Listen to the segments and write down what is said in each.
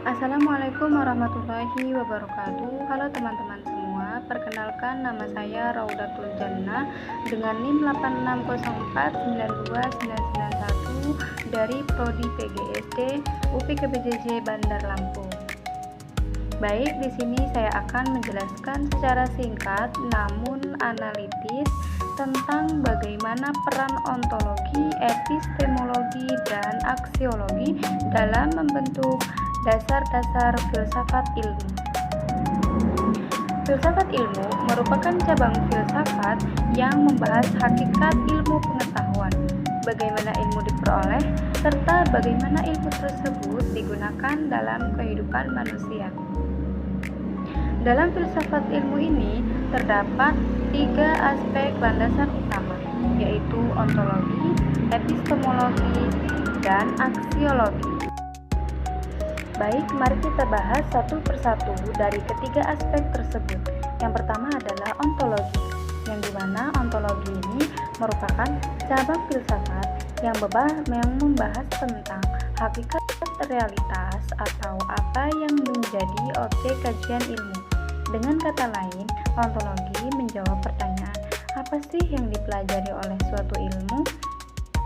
Assalamualaikum warahmatullahi wabarakatuh. Halo teman-teman semua, perkenalkan nama saya Raudatul Jannah dengan NIM 86049291 dari Prodi PGSD UPI Bandar Lampung. Baik, di sini saya akan menjelaskan secara singkat namun analitis tentang bagaimana peran ontologi, epistemologi, dan aksiologi dalam membentuk dasar-dasar filsafat ilmu. Filsafat ilmu merupakan cabang filsafat yang membahas hakikat ilmu pengetahuan, bagaimana ilmu diperoleh, serta bagaimana ilmu tersebut digunakan dalam kehidupan manusia. Dalam filsafat ilmu ini terdapat 3 aspek landasan utama, yaitu ontologi, epistemologi, dan aksiologi. Baik, mari kita bahas satu persatu dari ketiga aspek tersebut. Yang pertama adalah ontologi, yang dimana ontologi ini merupakan cabang filsafat yang membahas tentang hakikat realitas atau apa yang menjadi objek kajian ilmu. Dengan kata lain, ontologi menjawab pertanyaan, apa sih yang dipelajari oleh suatu ilmu?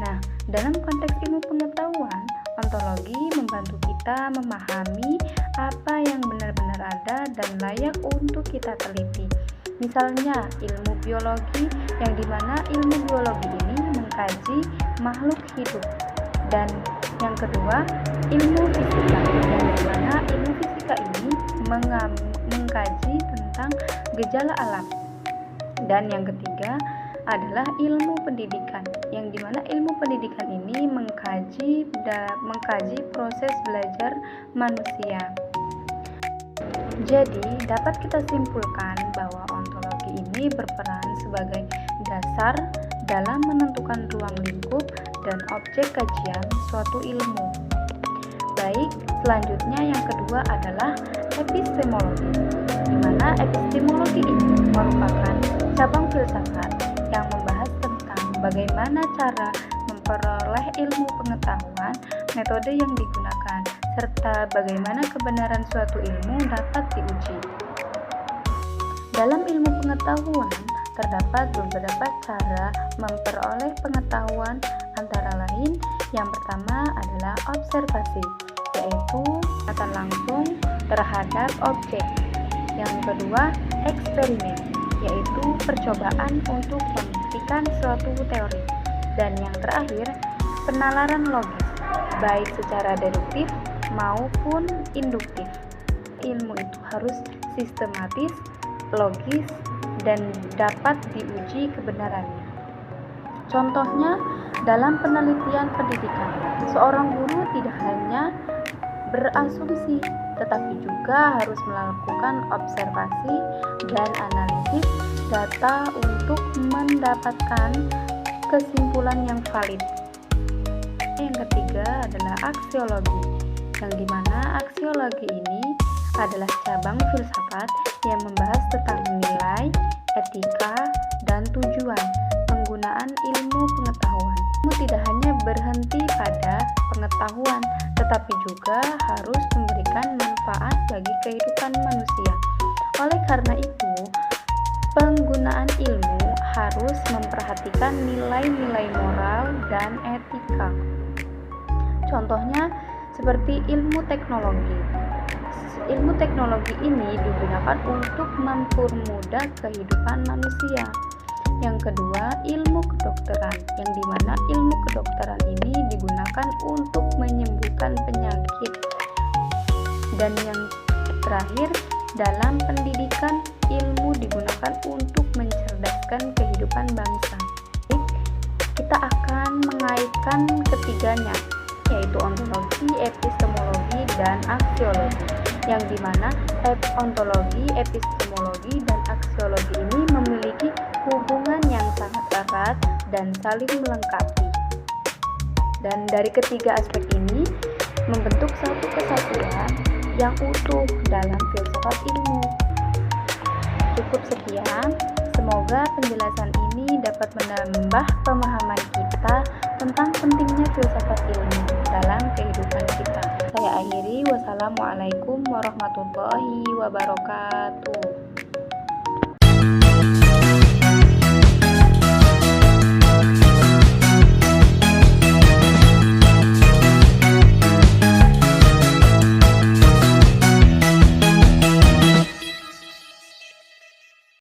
Nah, dalam konteks ilmu pengetahuan, ontologi membantu kita memahami apa yang benar-benar ada dan layak untuk kita teliti. Misalnya, ilmu biologi, yang dimana ilmu biologi ini mengkaji makhluk hidup. Dan yang kedua, ilmu fisika, yang dimana ilmu fisika ini mengkaji tentang gejala alam. Dan yang ketiga adalah ilmu pendidikan, yang dimana ilmu pendidikan ini mengkaji proses belajar manusia. Jadi dapat kita simpulkan bahwa ontologi ini berperan sebagai dasar dalam menentukan ruang lingkup dan objek kajian suatu ilmu. Baik, selanjutnya yang kedua adalah epistemologi, di mana epistemologi ini merupakan cabang filsafat yang membahas tentang bagaimana cara memperoleh ilmu pengetahuan, metode yang digunakan, serta bagaimana kebenaran suatu ilmu dapat diuji. Dalam ilmu pengetahuan, terdapat beberapa cara memperoleh pengetahuan, antara lain yang pertama adalah observasi, yaitu pengamatan langsung terhadap objek. Yang kedua, eksperimen, yaitu percobaan untuk membuktikan suatu teori. Dan yang terakhir, penalaran logis, baik secara deduktif maupun induktif. Ilmu itu harus sistematis, logis, dan dapat diuji kebenarannya. Contohnya, dalam penelitian pendidikan, seorang guru tidak hanya berasumsi, tetapi juga harus melakukan observasi dan analisis data untuk mendapatkan kesimpulan yang valid. Yang ketiga adalah aksiologi, yang dimana aksiologi ini adalah cabang filsafat yang membahas tentang nilai, etika, dan tujuan penggunaan ilmu pengetahuan. Ilmu tidak hanya berhenti pada pengetahuan, tetapi juga harus memberikan manfaat bagi kehidupan manusia. Oleh karena itu, penggunaan ilmu harus memperhatikan nilai-nilai moral dan etika. Contohnya seperti ilmu teknologi. Ilmu teknologi ini digunakan untuk mempermudah kehidupan manusia. Yang kedua, ilmu kedokteran, yang dimana ilmu kedokteran ini digunakan untuk menyembuhkan penyakit. Dan yang terakhir, dalam pendidikan, ilmu digunakan untuk mencerdaskan kehidupan bangsa. Kita akan mengaitkan ketiganya, yaitu ontologi, epistemologi, dan aksiologi, yang dimana ontologi, epistemologi, dan aksiologi ini memiliki hubungan yang sangat erat dan saling melengkapi. Dan dari ketiga aspek ini membentuk satu kesatuan yang utuh dalam filsafat ilmu. Cukup sekian, semoga penjelasan ini dapat menambah pemahaman kita tentang pentingnya filsafat ilmu. dalam kehidupan kita. Saya akhiri, wassalamualaikum warahmatullahi wabarakatuh.